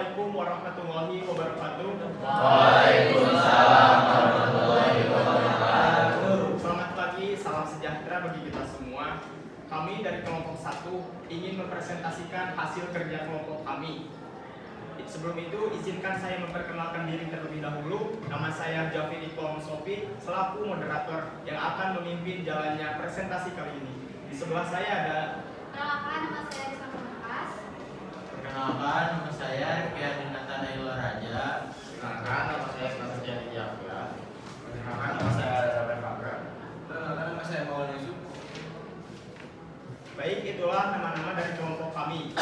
Assalamualaikum warahmatullahi wabarakatuh. Waalaikumsalam warahmatullahi wabarakatuh. Selamat pagi, salam sejahtera bagi kita semua. Kami dari kelompok 1 ingin mempresentasikan hasil kerja kelompok kami. Sebelum itu, izinkan saya memperkenalkan diri terlebih dahulu. Nama saya Jafir Iqbal Musofi, selaku moderator yang akan memimpin jalannya presentasi kali ini. Di sebelah saya ada... Perkenalkan, nama saya Rifki Nathanael Raja. Perkenalkan, nama saya Sebastian Iyafia. Perkenalkan, nama saya Rafael Fabra. Perkenalkan, nama saya Mawan Yusuf. Baik, itulah nama-nama dari kelompok kami.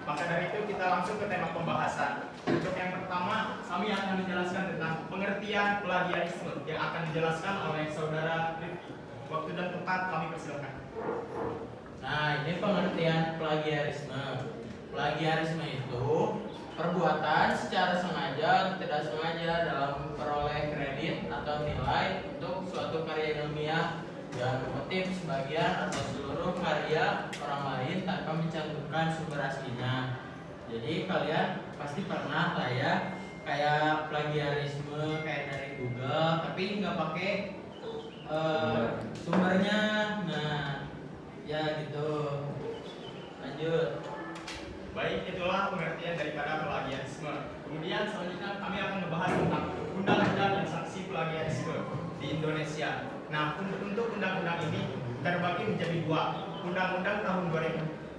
Maka dari itu kita langsung ke tema pembahasan. Untuk yang pertama, kami akan menjelaskan tentang pengertian plagiarisme yang akan dijelaskan oleh saudara Rifki. Waktu dan tempat kami persilakan. Nah, ini pengertian plagiarisme. Plagiarisme itu perbuatan secara sengaja atau tidak sengaja dalam memperoleh kredit atau nilai untuk suatu karya ilmiah yang mengutip sebagian atau seluruh karya orang lain tanpa mencantumkan sumber aslinya. Jadi kalian pasti pernah lah ya kayak plagiarisme kayak dari Google tapi nggak pakai sumbernya. Nah, ya gitu. Lanjut. Baik, itulah pengertian daripada plagiarisme. Kemudian selanjutnya kami akan membahas tentang undang-undang dan sanksi plagiarisme di Indonesia. Nah, untuk undang-undang ini terbagi menjadi dua, Undang-Undang tahun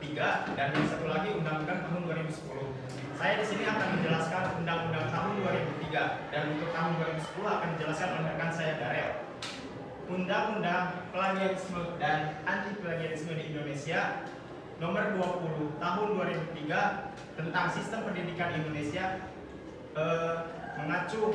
2003 dan yang satu lagi Undang-Undang tahun 2010. Saya di sini akan menjelaskan Undang-Undang tahun 2003 dan untuk tahun 2010 akan dijelaskan oleh rekan saya Darel. Undang-Undang plagiarisme dan anti plagiarisme di Indonesia Nomor 20 Tahun 2003 tentang sistem pendidikan Indonesia mengacu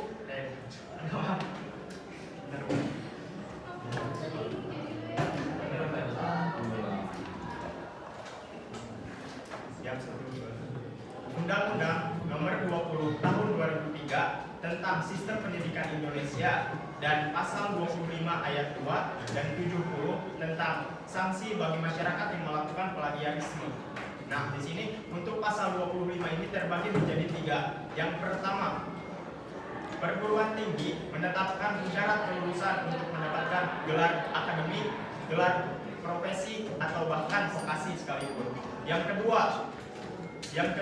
Undang-Undang Nomor 20 Tahun 2003 tentang sistem pendidikan Indonesia dan pasal 25 ayat 2 dan 70 tentang sanksi bagi masyarakat yang melakukan plagiarisme. Nah, di sini untuk pasal 25 ini terbagi menjadi 3. Yang pertama, perguruan tinggi menetapkan syarat kelulusan untuk mendapatkan gelar akademik, gelar profesi atau bahkan vokasi sekalipun. Yang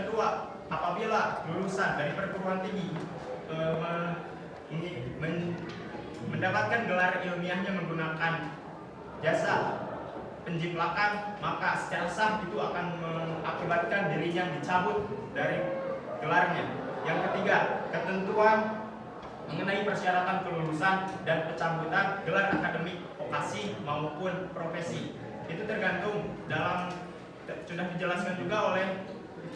kedua, apabila lulusan dari perguruan tinggi mendapatkan gelar ilmiahnya menggunakan jasa penjiplakan, maka secara sah itu akan mengakibatkan dirinya dicabut dari gelarnya. Yang ketiga, ketentuan mengenai persyaratan kelulusan dan pencabutan gelar akademik, vokasi maupun profesi. Itu tergantung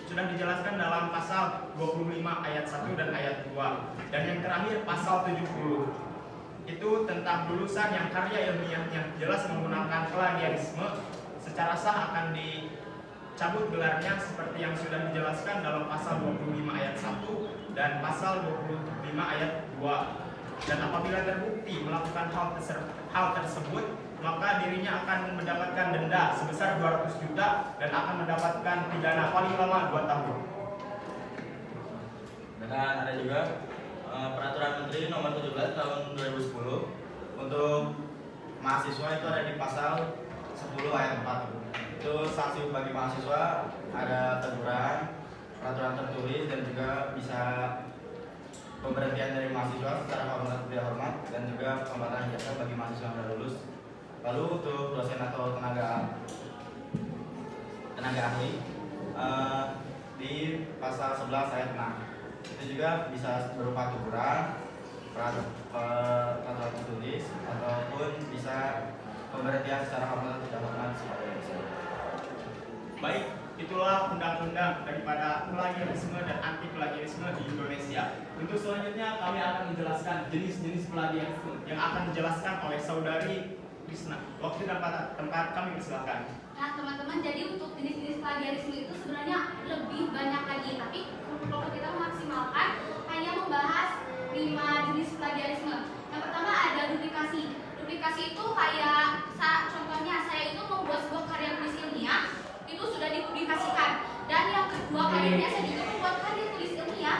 sudah dijelaskan dalam pasal 25 ayat 1 dan ayat 2. Dan yang terakhir pasal 70. Itu tentang lulusan yang karya ilmiahnya jelas menggunakan plagiarisme, secara sah akan dicabut gelarnya seperti yang sudah dijelaskan dalam pasal 25 ayat 1 dan pasal 25 ayat 2. Dan apabila terbukti melakukan hal tersebut, maka dirinya akan mendapatkan denda sebesar 200 juta dan akan mendapatkan pidana paling lama 2 tahun. Dan ada juga Peraturan Menteri Nomor 17 Tahun 2010 untuk mahasiswa itu ada di pasal 10 ayat 4. Itu sanksi bagi mahasiswa ada teguran, peraturan tertulis dan juga bisa pemberhentian dari mahasiswa secara hormat atau tidak hormat dan juga pembatalan jasa bagi mahasiswa yang sudah lulus. Lalu untuk dosen atau tenaga ahli di pasal 11 ayat 6 itu juga bisa berupa teguran, peraturan tertulis ataupun bisa pemberhentian secara hormat atau tidak hormat seperti itu. Baik, itulah undang-undang daripada plagiarisme dan anti plagiarisme di Indonesia. Untuk selanjutnya kami akan menjelaskan jenis-jenis plagiarisme yang akan dijelaskan oleh saudari Krisna. Waktu dan tempat kami persilakan. Nah teman-teman, jadi untuk jenis-jenis plagiarisme itu sebenarnya lebih banyak lagi, tapi kalau kita memaksimalkan hanya membahas 5 jenis plagiarisme. Yang pertama ada duplikasi. Duplikasi itu kayak contohnya saya itu membuat sebuah karya tulis ilmiah itu sudah dipublikasikan. Dan yang kedua kalinya saya juga membuat karya tulis ilmiah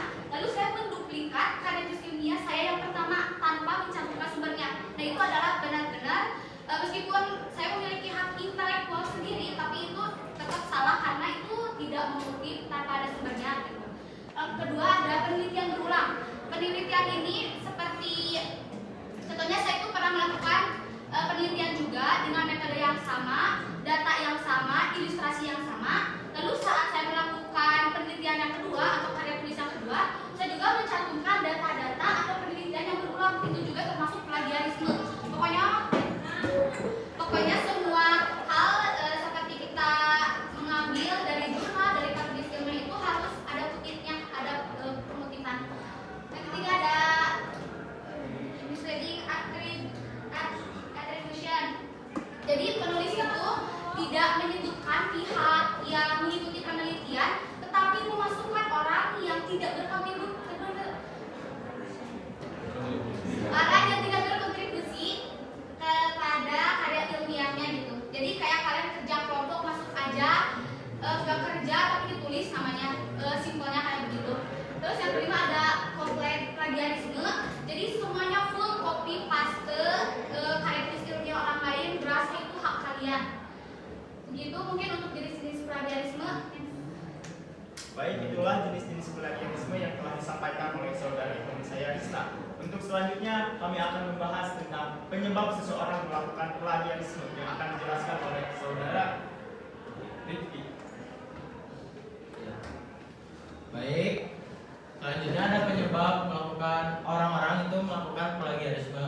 tidak orang yang tidak berkontribusi kepada karya ilmiahnya gitu. Jadi kayak kalian kerja kelompok masuk aja, nggak kerja tapi ditulis namanya, simpelnya kayak begitu. Terus yang kelima ada komplet plagiarisme. Jadi semuanya full copy paste karya tulis ilmiah orang lain, berasa itu hak kalian. Begitu mungkin untuk jenis-jenis plagiarisme. Baik, itulah jenis-jenis plagiarisme yang telah disampaikan oleh saudara teman saya Rista. Untuk selanjutnya kami akan membahas tentang penyebab seseorang melakukan plagiarisme yang akan dijelaskan oleh saudara Rifki. Baik, selanjutnya ada penyebab orang-orang itu melakukan plagiarisme.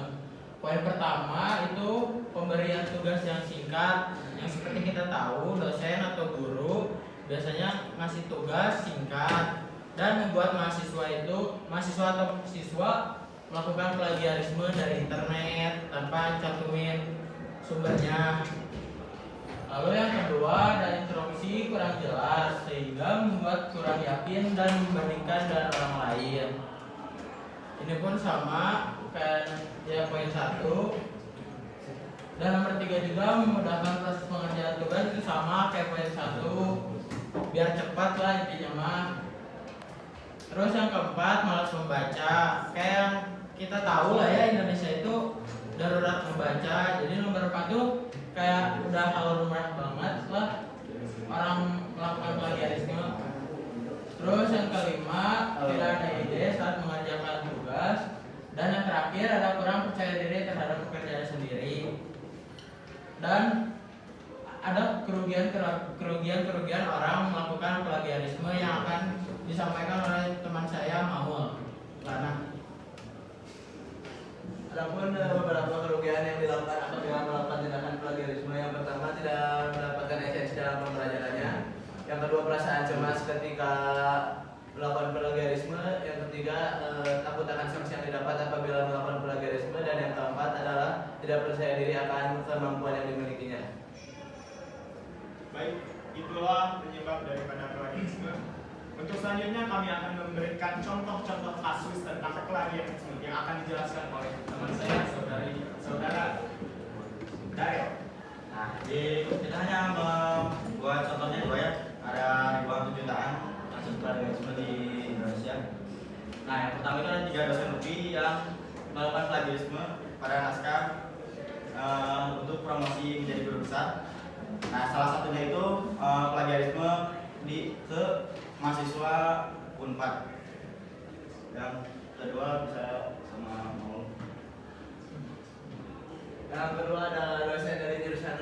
Poin pertama itu pemberian tugas yang singkat, yang seperti kita tahu dosen atau guru biasanya ngasih tugas singkat dan membuat mahasiswa atau siswa melakukan plagiarisme dari internet tanpa cantumin sumbernya. Lalu yang kedua ada instruksi kurang jelas sehingga membuat kurang yakin dan membandingkan dengan orang lain. Ini pun sama kayak ya poin 1. Dan nomor 3 juga memudahkan proses pengerjaan tugas, itu sama kayak poin 1, biar cepat lah intinya mah. Terus yang keempat malas membaca, kayak yang kita tahu lah ya Indonesia itu darurat membaca. Jadi nomor 4 tuh kayak udah hal lumrah banget lah orang melakukan plagiarisme. Terus yang kelima tidak ada ide saat mengerjakan tugas. Dan yang terakhir ada kurang percaya diri terhadap pekerjaan sendiri. Dan ada kerugian orang melakukan plagiarisme yang akan disampaikan oleh teman saya Maul. Lana. Adapun beberapa kerugian yang dilakukan apabila melakukan tindakan plagiarisme, yang pertama tidak mendapatkan esensi dalam pembelajarannya. Yang kedua perasaan cemas ketika melakukan plagiarisme. Yang ketiga takut akan sanksi yang didapat apabila melakukan plagiarisme. Dan yang keempat adalah tidak percaya diri akan kemampuan yang dimilikinya. Baik, itulah penyebab daripada plagiarisme. Untuk selanjutnya kami akan memberikan contoh-contoh kasus tentang plagiarisme yang akan dijelaskan oleh teman saya, saudara Daryl. Nah, kita hanya membuat contohnya 2 ya. Ada ribuan jutaan kasus plagiarisme di Indonesia. Nah, yang pertama itu ada 3 dosen lebih yang melakukan plagiarisme pada naskah untuk promosi menjadi guru besar. Nah, salah satunya itu plagiarisme ke mahasiswa Unpad. Yang kedua bisa sama mau. Yang kedua adalah dosen dari jurusan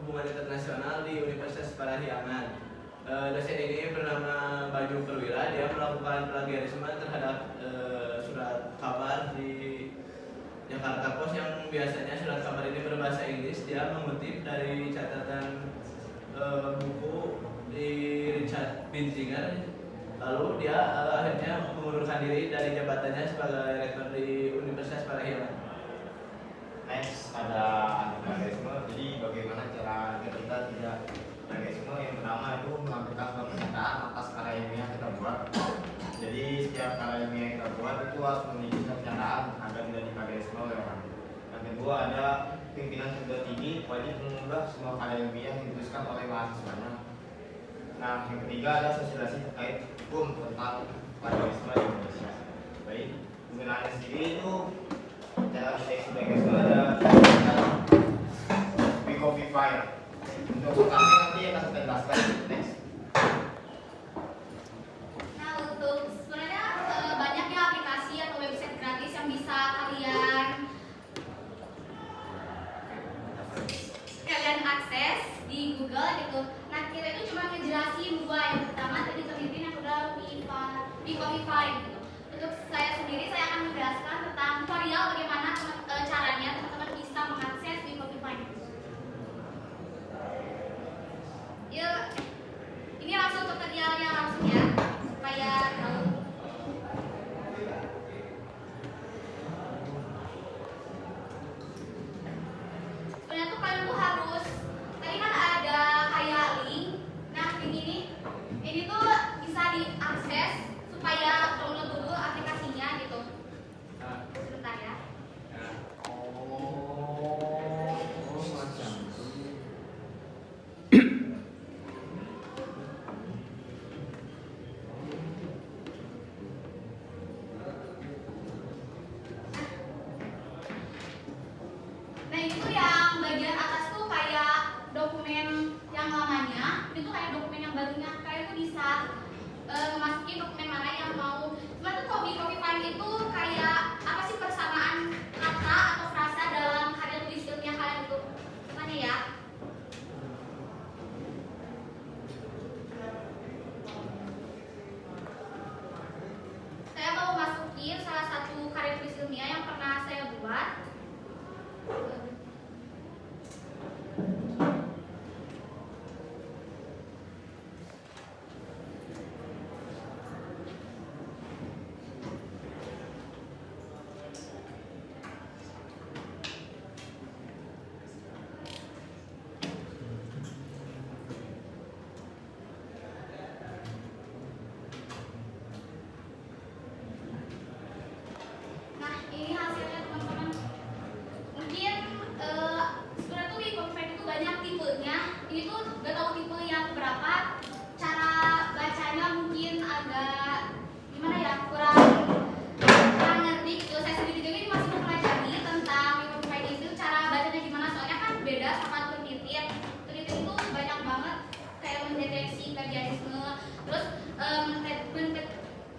Hubungan Internasional di Universitas Parahyangan. Dosen ini bernama Bayu Perwira. Dia melakukan plagiarisme terhadap surat kabar di Jakarta Post yang biasanya surat kabar ini berbahasa Inggris. Dia mengutip dari catatan buku di Richard Bintinger. Lalu dia akhirnya mengundurkan diri dari jabatannya sebagai rektor di Universitas Parahyangan. Next ada anti-plagiarisme. Jadi bagaimana cara kita tidak plagiarisme? Yang pertama itu melakukan pernyataan atas karya ilmiah yang kita buat. Jadi setiap karya ilmiah yang kita buat itu harus memiliki pernyataan agar tidak diplagiarisme oleh orang. Yang kedua ada pimpinan perguruan tinggi wajib mengubah semua karya ilmiah yang dituliskan oleh mahasiswanya. Nah, yang ketiga ada sosialisasi terkait hukum tentang plagiarisme di Indonesia. Baik, penggunaannya sendiri itu cara deteksi plagiarisme ada Wikopify. Untuk pertama nanti akan kita jelaskan. Next. Nah, untuk sebenarnya banyaknya aplikasi atau website gratis yang bisa kalian akses di Google gitu. Nah, kita itu cuma ngejelasin 2. Yang pertama tadi terlitin, yang kedua Wikopify gitu. Untuk saya sendiri, saya akan menjelaskan tentang tutorial bagaimana caranya teman-teman bisa mengakses Wikopify. Yuk, ini langsung tutorialnya langsung ya, supaya tahu. Sebenarnya tuh kalian tuh harus, tadi kan ada kayak link. Nah, link ini tuh bisa diakses supaya mungkin salah satu karya tulis ilmiah yang pernah saya buat. Nah, ini hasilnya teman-teman. Mungkin sebenarnya tuh di Coffee itu banyak tipenya. Ini tuh gak tahu tipe yang berapa. Cara bacanya mungkin agak gimana ya, kurang ngerti gitu. Saya sendiri juga ini masih mempelajari tentang Coffee itu cara bacanya gimana. Soalnya kan beda sama Turnitin. Turnitin itu banyak banget kayak mendeteksi plagiarisme, terus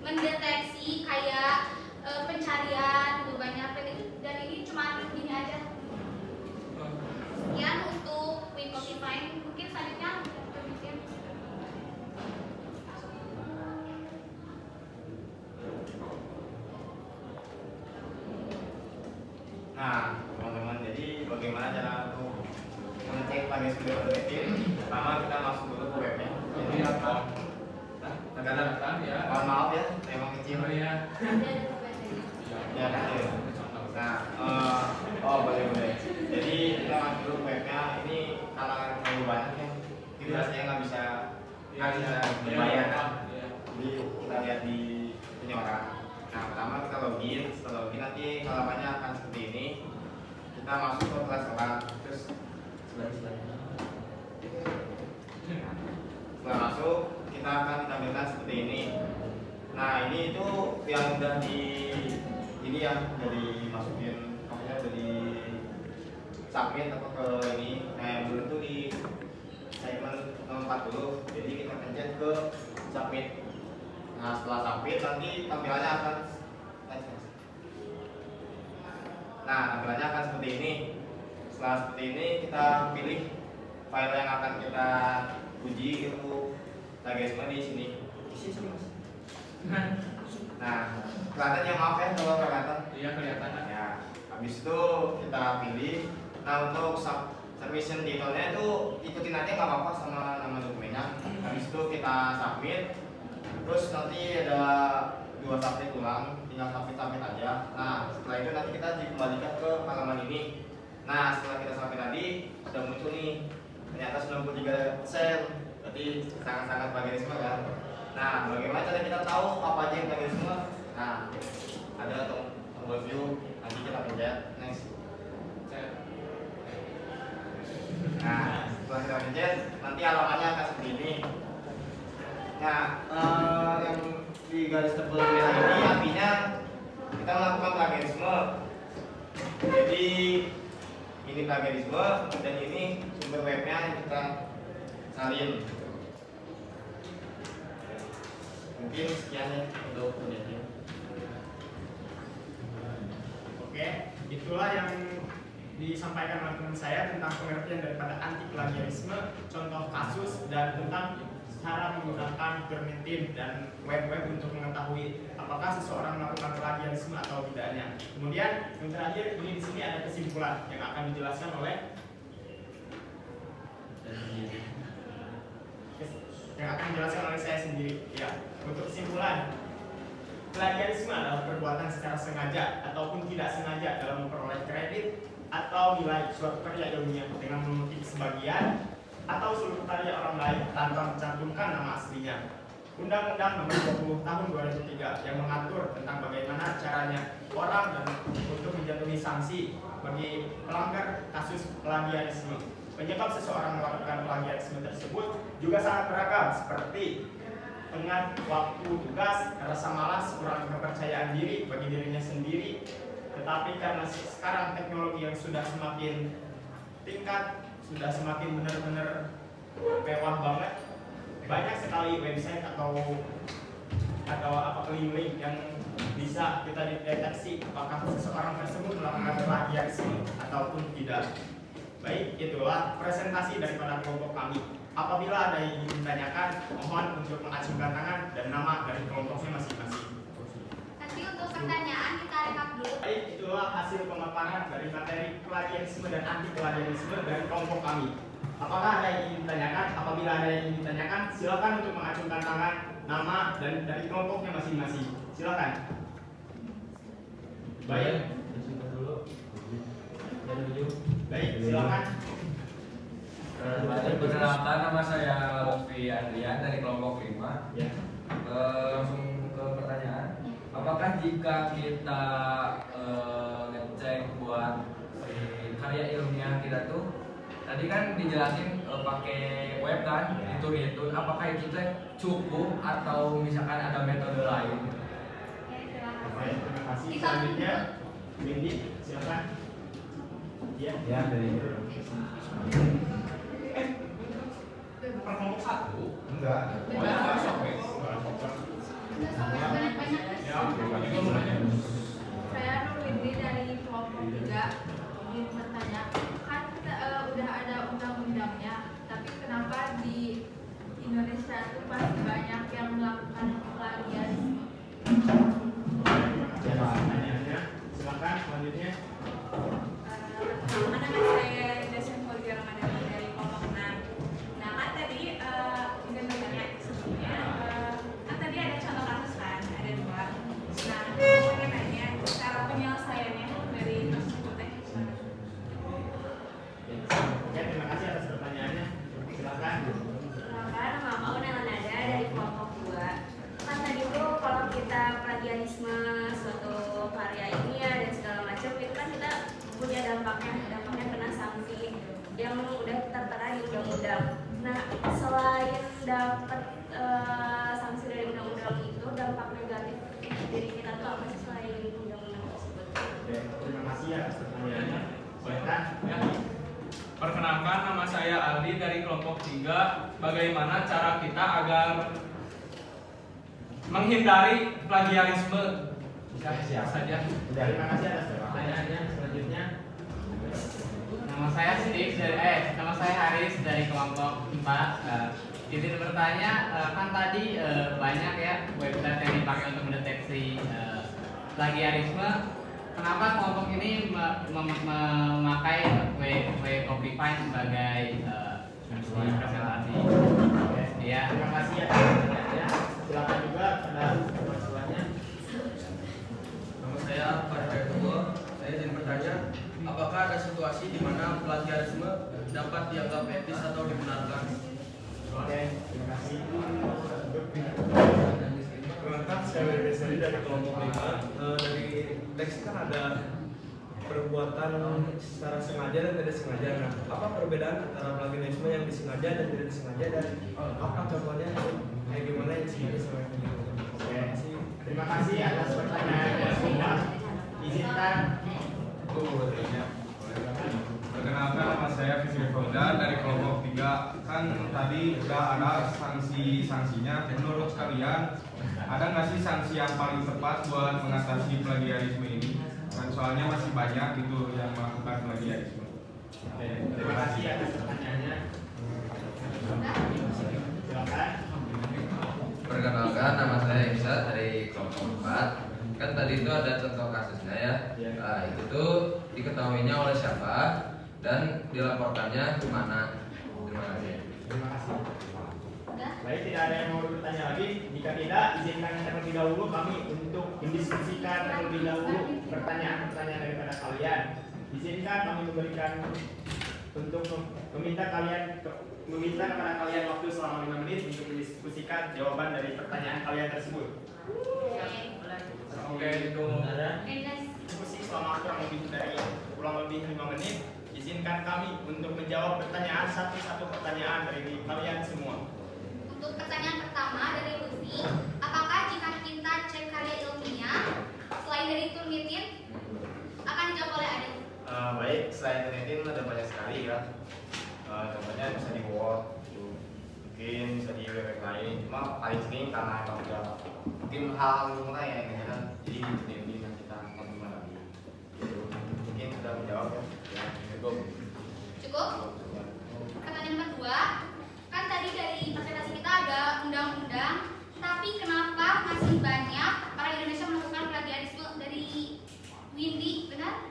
mendeteksi kayak pencarian gitu banyak dan ini cuma gini aja. Sekian untuk Wikify. Mungkin selanjutnya permisi. Nah, teman-teman, jadi bagaimana cara untuk mengecek plagiarisme di Turnitin? Pertama kita masuk dulu ke webnya. Jadi apa? Kadang-kadang ya. Mohon maaf ya, emang kecil. ya. Ya kecil. Nah, boleh. Jadi kita masuk dulu ke webnya. Ini karena terlalu banyak ya, jadi rasanya nggak bisa berbayar kan. Jadi kita lihat di ini orang. Nah, pertama kita login. Setelah login nanti halamannya akan seperti ini. Kita masuk ke kelas orang. Terus setelah masuk kita akan ditampilkan seperti ini. Nah, ini itu yang udah ini ya, dari masukin maksudnya dari submit atau ke ini. Nah, yang belum tuh di segmen nomor 40. Jadi kita pencet ke submit. Nah, setelah submit nanti tampilannya akan seperti ini. Setelah seperti ini kita pilih file yang akan kita uji itu plagiarisme di sini. Nah, kelihatannya maaf ya kalau kelihatan. Iya kelihatan. Ya, habis itu kita pilih. Nah, untuk submission titelnya itu ikutin aja nggak apa-apa sama nama dokumennya. Habis itu kita submit. Terus nanti ada 2 submit ulang, tinggal submit aja. Nah, setelah itu nanti kita dikembalikan ke halaman ini. Nah, setelah kita submit tadi sudah muncul nih, ternyata 93%. Berarti sangat-sangat plagiarisme kan. Nah, bagaimana cara kita tahu apa aja yang plagiarisme? Nah, ada tombol view, nanti kita pencet next. Nah, setelah kita pencet, nanti halamannya akan seperti ini. Nah, yang di garis tebal merah ini artinya kita melakukan plagiarisme. Jadi ini plagiarisme dan ini sumber webnya yang kita salin. Mungkin sekian ya untuk penelitian. Oke, itulah yang disampaikan oleh teman saya tentang pengertian daripada anti plagiarisme, contoh kasus dan tentang cara menggunakan Turnitin dan web-web untuk mengetahui apakah seseorang melakukan plagiarisme atau tidaknya. Kemudian yang terakhir ini di sini ada kesimpulan yang akan dijelaskan oleh saya sendiri. Ya, untuk kesimpulan, plagiarisme adalah perbuatan secara sengaja ataupun tidak sengaja dalam memperoleh kredit atau nilai suatu karya ilmiah dengan mengutip sebagian atau seluruh karya orang lain tanpa mencantumkan nama aslinya. Undang-Undang Nomor 20 Tahun 2003 yang mengatur tentang bagaimana caranya orang dan untuk menjatuhi sanksi bagi pelanggar kasus plagiarisme. Penyebab seseorang melakukan plagiarisme tersebut juga sangat beragam, seperti tengah waktu tugas, rasa malas, kurang kepercayaan diri bagi dirinya sendiri. Tetapi karena sekarang teknologi yang sudah semakin tingkat, sudah semakin benar-benar mewah banget, banyak sekali website atau link yang bisa kita deteksi apakah seseorang tersebut melakukan plagiarisme ataupun tidak. Baik, itulah presentasi daripada kelompok kami. Apabila ada yang ingin ditanyakan, mohon untuk mengacungkan tangan dan nama dari kelompoknya masing-masing. Nanti untuk pertanyaan itulah hasil pemaparan dari materi plagiarisme dan anti plagiarisme dari kelompok kami. Apakah ada yang ingin ditanyakan? Apabila ada yang ingin ditanyakan, silakan untuk mengacungkan tangan, nama, dan dari kelompoknya masing-masing. Silakan. Baik. Baik, silakan. Perkenalkan, nama saya Lutfi Adrian dari kelompok 5. Ya. Langsung ke pertanyaan. Apakah jika kita ngecek buat karya ilmiah kita tuh tadi kan dijelasin pakai web kan, itu apakah itu teh cukup atau misalkan ada metode lain? Oke, terima Oke, kasih. terima kasih. Kita Selanjutnya, Windy, silakan. Ya. Ya, dari Bukan kelompok satu. enggak. banyak-banyak. Ya, Saya Nur Windy dari kelompok 3 ingin bertanya, kan kita udah ada undang-undangnya, tapi kenapa di Indonesia itu masih banyak yang melakukan plagiarisme? Ya, pertanyaannya. Silakan selanjutnya. Nama saya Jason Folger Ramadhani dari kelompok 6. Nah kan tadi ingin bertanya sebelumnya, kan tadi ada contoh kasus kan, ada 2. Nah, aku pengen nanya cara penyelesaiannya dari kasus itu teh gimana? Oke, terima kasih atas pertanyaannya. Silakan. Nama aku Nada dari kelompok 2. Kan tadi tuh kalau kita plagiarisme suatu karya ilmiah dan segala macam itu kan kita punya dampaknya kena sanksi yang udah tertera di undang-undang. Nah, selain dapat sanksi dari undang-undang itu, dampak negatif dari kita tuh apa sih selain undang-undang tersebut? Oke, terima kasih atas pertanyaannya. Silakan. Ya. Perkenalkan, nama saya Aldi dari kelompok 3. Bagaimana cara kita agar menghindari plagiarisme? Ya, saja. Terima kasih atas pertanyaannya. Selanjutnya, Nama saya Steve dari nama saya Haris dari kelompok 4. Izin bertanya, kan tadi banyak ya website yang dipakai untuk mendeteksi plagiarisme. Kenapa kelompok ini memakai Copify sebagai presentasi? Ya, terima kasih atas pertanyaannya. Silakan juga pada permasalahannya. Nama saya Farhan Ketua. Saya ingin bertanya, apakah ada situasi di mana plagiarisme dapat dianggap etis atau dibenarkan? Oke, terima kasih. Perkenalkan, saya Willy Besari dari kelompok 5. Dari teks kan ada perbuatan secara sengaja dan tidak sengaja. Nah, apa perbedaan antara plagiarisme yang disengaja dan tidak disengaja, dan apa contohnya kayak gimana yang disengaja sama yang tidak disengaja? Oke, terima kasih atas pertanyaannya semua. Izinkan. Perkenalkan, nama saya Fisri Fauza dari kelompok 3. Kan tadi udah ada sanksinya. Menurut kalian ada nggak sih sanksi yang paling tepat buat mengatasi plagiarisme ini? Kan soalnya masih banyak gitu yang melakukan plagiarisme. Oke, terima kasih atas pertanyaannya. Silakan. Perkenalkan, nama saya Isa dari kelompok 4. Kan tadi itu ada contoh kasusnya ya. Nah, itu tuh diketahuinya oleh siapa dan dilaporkannya kemana. Terima kasih. Terima kasih. Baik, tidak ada yang mau bertanya lagi. Jika tidak, izinkan terlebih dahulu kami untuk mendiskusikan terlebih dahulu pertanyaan-pertanyaan daripada kalian. Izinkan kami memberikan untuk meminta kepada kalian waktu selama 5 menit untuk mendiskusikan jawaban dari pertanyaan kalian tersebut. Oke, itu Diskusi selama kurang lebih 5 menit. Izinkan kami untuk menjawab pertanyaan satu pertanyaan dari kalian semua. Untuk pertanyaan pertama dari Lutfi, apakah jika kita cek karya ilmiah selain dari Turnitin akan dijawab oleh Adel? Baik, selain Turnitin ada banyak sekali ya. Contohnya bisa di Word, mungkin bisa di web lain. Cuma paling sering karena emang udah mungkin hal mulai ya gitu kan. Jadi di Turnitin yang kita konsumen lagi. Gitu. Mungkin sudah menjawab ya. Ya, cukup. Cukup? Pertanyaan nomor 2, kan tadi dari presentasi kita ada undang-undang, tapi kenapa masih banyak orang Indonesia melakukan plagiarisme? Dari Windy, benar?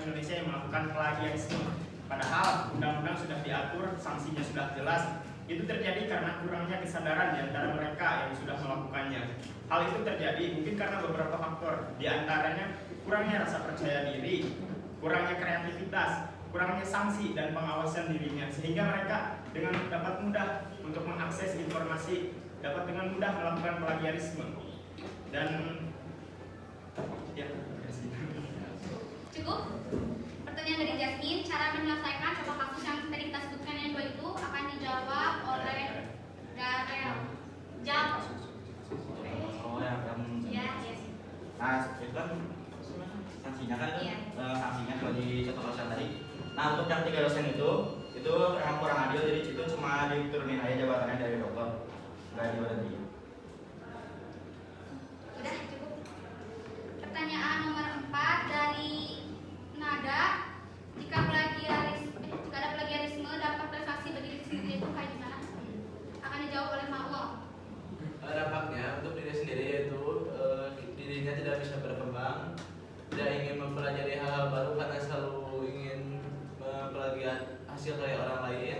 Indonesia yang melakukan plagiarisme. Padahal undang-undang sudah diatur, sanksinya sudah jelas. Itu terjadi karena kurangnya kesadaran di antara mereka yang sudah melakukannya. Hal itu terjadi mungkin karena beberapa faktor, di antaranya kurangnya rasa percaya diri, kurangnya kreativitas, kurangnya sanksi dan pengawasan dirinya, sehingga mereka dengan dapat mudah untuk mengakses informasi, dapat dengan mudah melakukan plagiarisme. Dan ya, Cukup? Pertanyaan dari Jasmine, cara menyelesaikan contoh kasus yang tadi kita sebutkan yang dua itu akan dijawab oleh Darel. Jawab. Oh yang Ya, yes. nah itu kan sanksinya kan itu Iya. sanksinya kalau di contoh dosen tadi. Nah untuk yang 3 dosen itu emang kurang adil, jadi itu cuma diturunin aja jabatannya dari dokter, nggak diberhenti. Udah cukup. Pertanyaan nomor 4 dari Nada, jika ada plagiarisme dampak dari saksi bagi diri sendiri itu kayak gimana? Akan dijawab oleh Ma'ul. Dampaknya untuk diri sendiri yaitu dirinya tidak bisa berkembang, tidak ingin mempelajari hal-hal baru karena selalu ingin memplagiat hasil karya orang lain,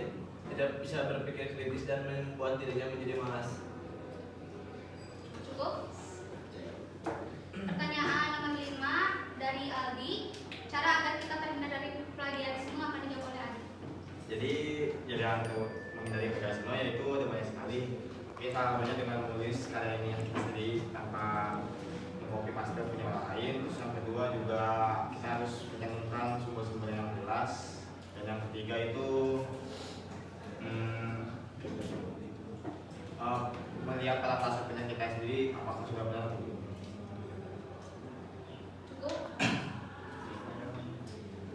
tidak bisa berpikir kritis dan membuat dirinya menjadi malas. Cukup. Pertanyaan nomor 5 dari Aldi, cara agar kita terhindar dari plagiarisme akan dijawab oleh Aldi. Jadi untuk menghindari plagiarisme yaitu ada banyak sekali. Kita hanya dengan menulis karya ini yang kita sendiri tanpa mengcopy paste punya orang lain. Terus yang kedua juga kita harus mencantumkan sumber-sumber yang jelas. Dan yang ketiga itu melihat pada pasal penyanyi kita sendiri apakah sudah benar atau belum. Cukup.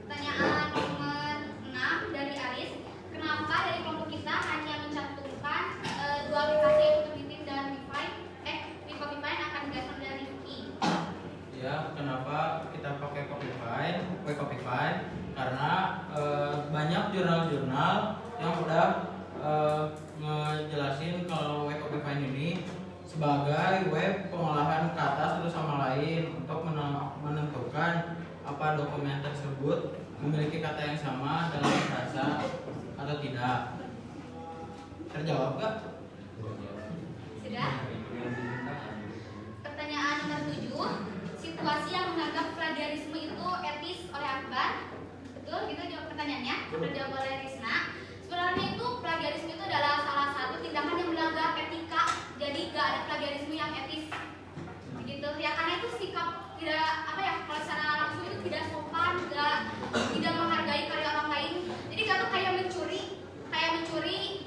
Pertanyaan nomor 6 dari Aris, kenapa dari kelompok kita hanya mencantumkan dua aplikasi yaitu Twitter dan Vivify akan digagas dari Rifki? Ya, kenapa kita pakai Copify? Karena banyak jurnal-jurnal yang udah ngejelasin kalau web Copify ini sebagai web pengolahan kata satu sama lain untuk menentukan apa dokumen tersebut memiliki kata yang sama dalam bahasa atau tidak. Terjawab gak? Sudah. Pertanyaan nomor 7, situasi yang menganggap plagiarisme itu etis oleh Akbar. Betul, gitu jawab pertanyaannya. Terjawab oleh Risna. Sebenarnya itu plagiarisme itu adalah salah satu tindakan yang melanggar etika. Jadi gak ada plagiarisme yang etis. Begitu ya, karena itu sikap tidak kalau secara langsung itu tidak sopan, tidak menghargai karya orang lain. Jadi kalau kayak mencuri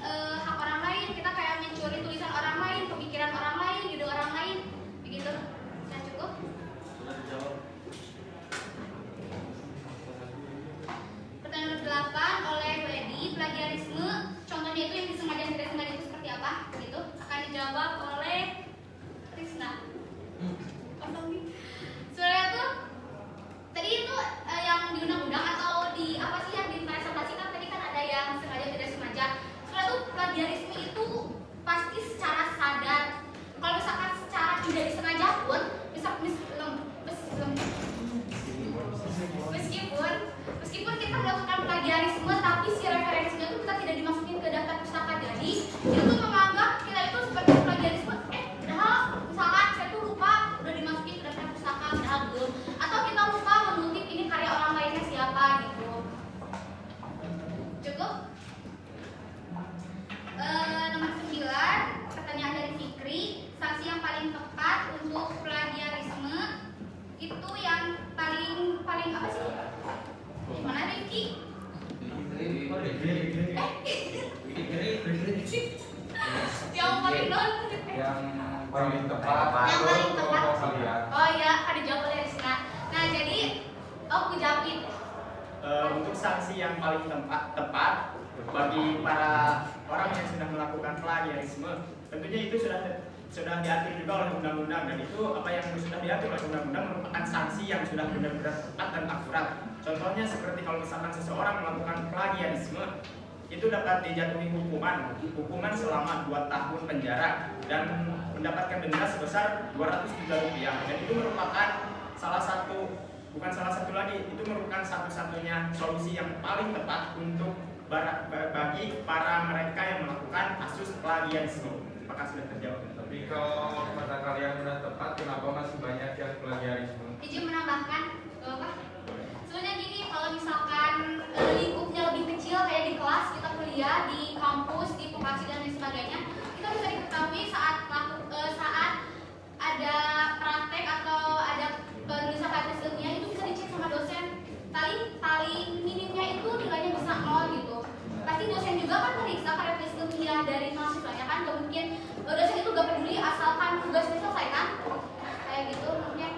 hak orang lain, kita kayak mencuri tulisan orang lain, pemikiran orang lain, ide orang lain, begitu. Sudah cukup? Sudah dijawab. Pertanyaan nomor 8 oleh Bu Edi, plagiarisme contohnya itu yang disengaja dan tidak sengaja itu seperti apa? Begitu akan dijawab oleh Risna. Sebenarnya tuh tadi itu yang di undang-undang atau di apa sih yang dipresentasikan tadi kan ada yang sengaja tidak sengaja. Sebenarnya tuh plagiarisme itu pasti secara sadar. Kalau misalkan secara tidak disengaja pun meskipun kita melakukan plagiarisme tapi si referensinya itu kita tidak dimasukin ke daftar pustaka, jadi itu tuh menganggap kita itu seperti plagiarisme. Padahal misalkan saya tuh lupa udah dimasukin ke daftar pustaka padahal belum, atau kita lupa mengutip ini karya orang lainnya siapa gitu. Cukup? Nomor 9, pertanyaan dari Fikri, sanksi yang paling tepat untuk plagiarisme itu yang paling apa sih? Gimana Rifki? Yang paling non? Yang paling tepat. Yang paling tepat. Kalian. Oh ya, kan dijawab oleh Rizna. Nah jadi, aku jawabin. Untuk sanksi yang paling tepat bagi para orang yang sudah melakukan plagiarisme, tentunya itu sudah diatur juga oleh undang-undang, dan itu apa yang sudah diatur oleh undang-undang merupakan sanksi yang sudah benar-benar tepat dan akurat. Contohnya seperti kalau misalkan seseorang melakukan plagiarisme, itu dapat dijatuhi hukuman selama 2 tahun penjara dan mendapatkan denda sebesar Rp200 juta, dan itu merupakan salah satu bukan salah satu lagi, itu merupakan satu-satunya solusi yang paling tepat untuk bagi para mereka yang melakukan kasus plagiarisme. Apakah sudah terjawab? Tapi kalau kata kalian udah tepat, kenapa masih banyak yang plagiarisme? Izin menambahkan, Bapak. Sebenarnya gini, kalau misalkan lingkupnya lebih kecil kayak di kelas kita kuliah, di kampus, di vokasi dan lain sebagainya, kita bisa diketahui saat ada praktek atau ada penulisan tesis ilmiah itu bisa dicek sama dosen. Paling minimnya itu nilainya bisa 0 gitu. Pasti dosen juga kan meriksa karya tesis ilmiah dari mahasiswanya kan, gak mungkin dosen itu gak peduli asalkan tugasnya selesai kan, kayak gitu mungkin.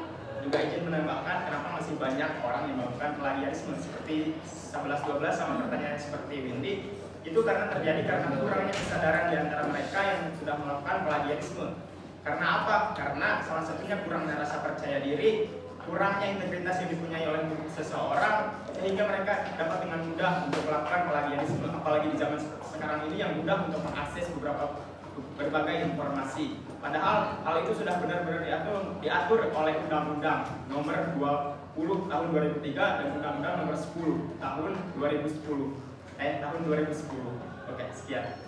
Juga izin menambahkan kenapa masih banyak orang yang melakukan plagiarisme seperti 11-12 sama pertanyaan seperti Windy, itu karena terjadi karena kurangnya kesadaran di antara mereka yang sudah melakukan plagiarisme. Karena apa? Karena salah satunya kurangnya rasa percaya diri, kurangnya integritas yang dipunyai oleh seseorang, sehingga mereka dapat dengan mudah untuk melakukan plagiarisme, apalagi di zaman sekarang ini yang mudah untuk mengakses berbagai informasi. Padahal hal itu sudah benar-benar diatur oleh Undang-Undang Nomor 20 Tahun 2003 dan Undang-Undang Nomor 10 Tahun 2010. Tahun 2010. Oke, sekian.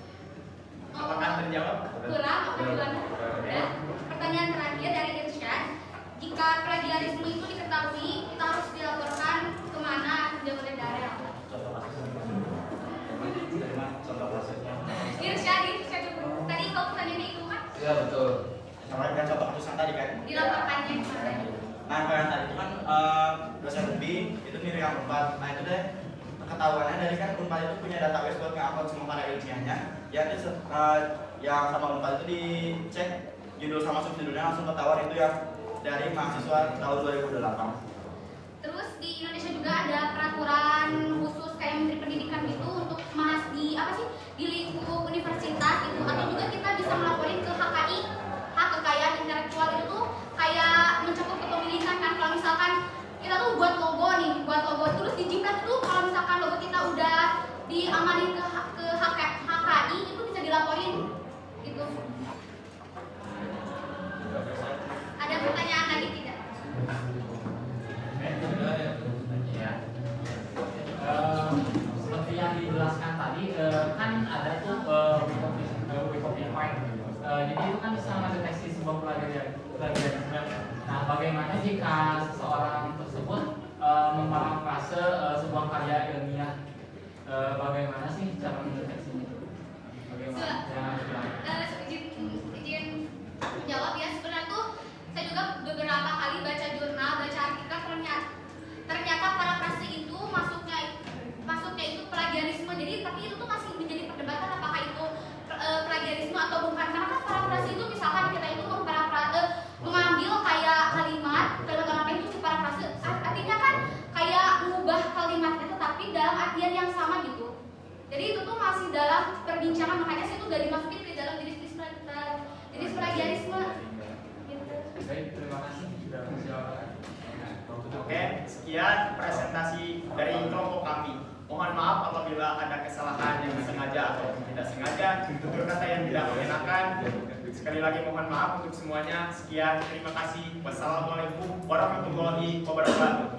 Apakah terjawab? Kurang, apa gimana? Dan pertanyaan terakhir dari Irsyad, jika plagiarisme itu diketahui, kita harus dilaporkan kemana? Tidak boleh daerah. Contoh kasusnya. Irsyad tadi kalau pertanyaannya itu kan? Iya betul. Sama dengan contoh kasus yang tadi kan. Dilaporkannya kemana? Nah, kalau yang tadi itu kan dosen UNBI itu mirip yang Unpad. Nah itu deh ketahuannya dari kan Unpad itu punya database buat ngupload semua karya ilmiahnya. Yang sama Unpad itu dicek judul sama subjudulnya langsung ketahuan itu yang dari mahasiswa tahun 2008. Terus di Indonesia juga ada peraturan khusus kayak Menteri Pendidikan gitu untuk di lingkup universitas gitu, atau juga kita bisa melaporin ke HKI, hak kekayaan intelektual itu tuh kayak mencakup kepemilikan kan. Kalau misalkan kita tuh buat logo terus dijiplak tuh, kalau misalkan logo kita udah diamanin ke HKI itu bisa dilaporin gitu. Ada pertanyaan lagi tidak? Seperti yang dijelaskan tadi, kan ada tuh Wikipediafied. Jadi itu kan bisa mendeteksi sebuah plagiarisme. Nah, bagaimana jika seseorang tersebut memparafrase sebuah karya ilmiah? Bagaimana sih cara mendeteksinya? Izin menjawab ya. Sebenarnya tuh saya juga beberapa kali baca jurnal, baca artikel, ternyata parafrase itu masuknya itu plagiarisme. Jadi tapi itu tuh masih menjadi perdebatan apakah itu plagiarisme atau bukan. Karena kan parafrase itu misalkan kita itu mengambil kayak kalimat lain itu parafrase, artinya kan kayak mengubah kalimatnya tetapi dalam artian yang sama gitu. Jadi itu tuh masih dalam perbincangan, makanya saya tuh gak dimasukin ke dalam jenis plagiarisme. Baik, terima kasih sudah menjawab. Oke, sekian presentasi dari kelompok kami. Mohon maaf apabila ada kesalahan yang sengaja atau tidak sengaja, tutur kata yang tidak mengenakan. Sekali lagi mohon maaf untuk semuanya. Sekian, terima kasih. Wassalamualaikum warahmatullahi wabarakatuh.